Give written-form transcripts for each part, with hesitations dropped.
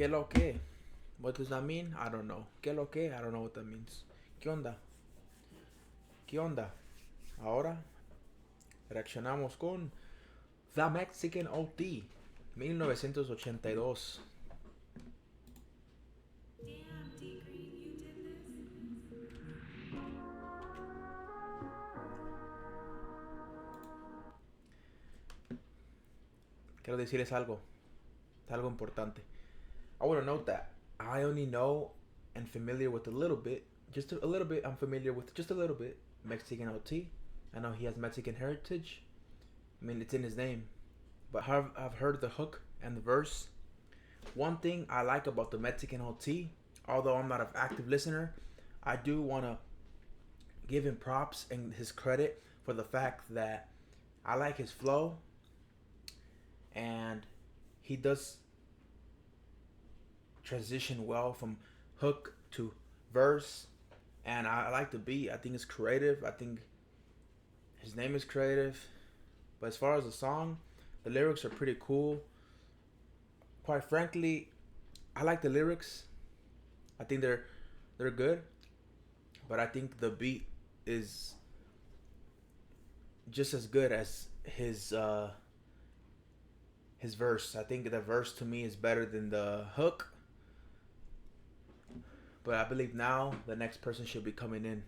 ¿Qué lo que? What does that mean? I don't know. ¿Qué lo que? I don't know what that means. ¿Qué onda? ¿Qué onda? Ahora reaccionamos con The Mexican OT 1982. Quiero decirles algo importante. I want to note that I only know and familiar with a little bit, just a little bit. I'm familiar with just a little bit Mexican OT. I know he has Mexican heritage. I mean, it's in his name. But I've heard the hook and the verse. One thing I like about the Mexican OT, although I'm not an active listener, I do want to give him props and his credit for the fact that I like his flow and he does transition well from hook to verse, and I like the beat. I think it's creative. I think his name is creative. But as far as the song, the lyrics are pretty cool. Quite frankly, I like the lyrics. I think they're good, but I think the beat is just as good as his verse. I think the verse to me is better than the hook. But I believe now the next person should be coming in.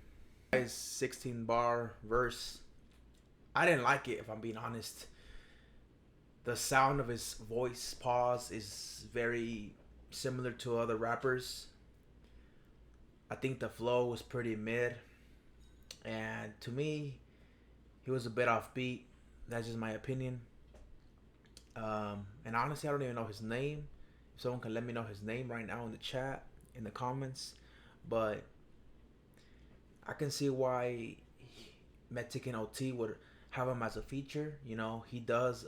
His 16 bar verse, I didn't like it if I'm being honest. The sound of his voice pause is very similar to other rappers. I think the flow was pretty mid, and to me, he was a bit offbeat. That's just my opinion. And honestly, I don't even know his name. If someone can let me know his name right now in the chat, in the comments. But I can see why Mexican OT would have him as a feature. You know, he does.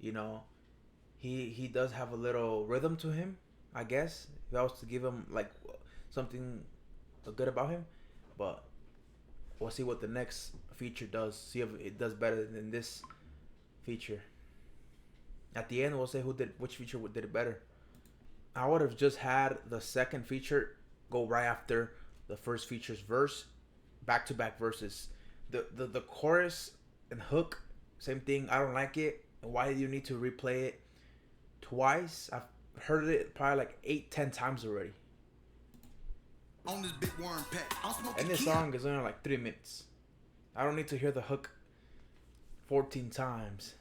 You know, he does have a little rhythm to him. I guess if I was to give him like something good about him, but we'll see what the next feature does. See if it does better than this feature. At the end, we'll say which feature did it better. I would have just had the second feature go right after the first feature's verse, back to back verses. The chorus and hook, same thing. I don't like it. Why do you need to replay it twice? I've heard it probably like 8, 10 times already. On this big worm pack, and this song is only like 3 minutes. I don't need to hear the hook 14 times,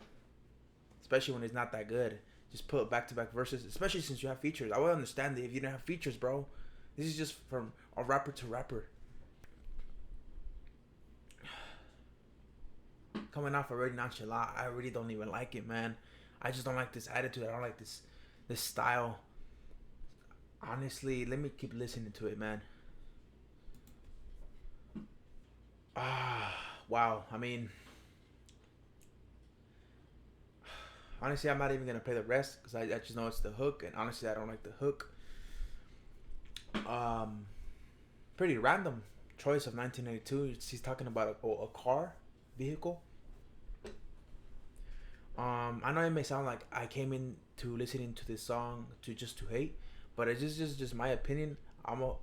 especially when it's not that good. Just put back to back verses, especially since you have features. I would understand it if you didn't have features, bro. This is just from a rapper to rapper. Coming off already nonchalant, I really don't even like it, man. I just don't like this attitude. I don't like this style. Honestly, let me keep listening to it, man. Wow. I mean, honestly, I'm not even gonna play the rest because I just know it's the hook, and honestly, I don't like the hook. Pretty random choice of 1982. He's talking about a car, vehicle. I know it may sound like I came in to listening to this song to hate, but it's just my opinion. I'm a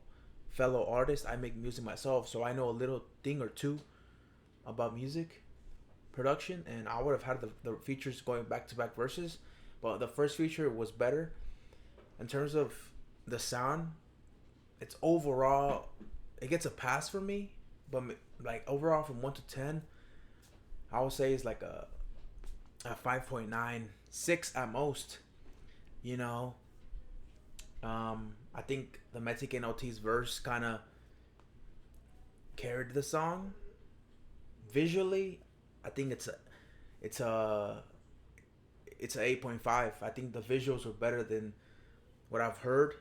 fellow artist. I make music myself, so I know a little thing or two about music production, and I would have had the features going back to back verses, but the first feature was better in terms of the sound. It's overall, it gets a pass for me, but like overall from 1 to 10, I would say it's like a 5.96 at most. You know, I think the Mexican OT's verse kind of carried the song. Visually, I think it's a it's a 8.5. I think the visuals were better than what I've heard.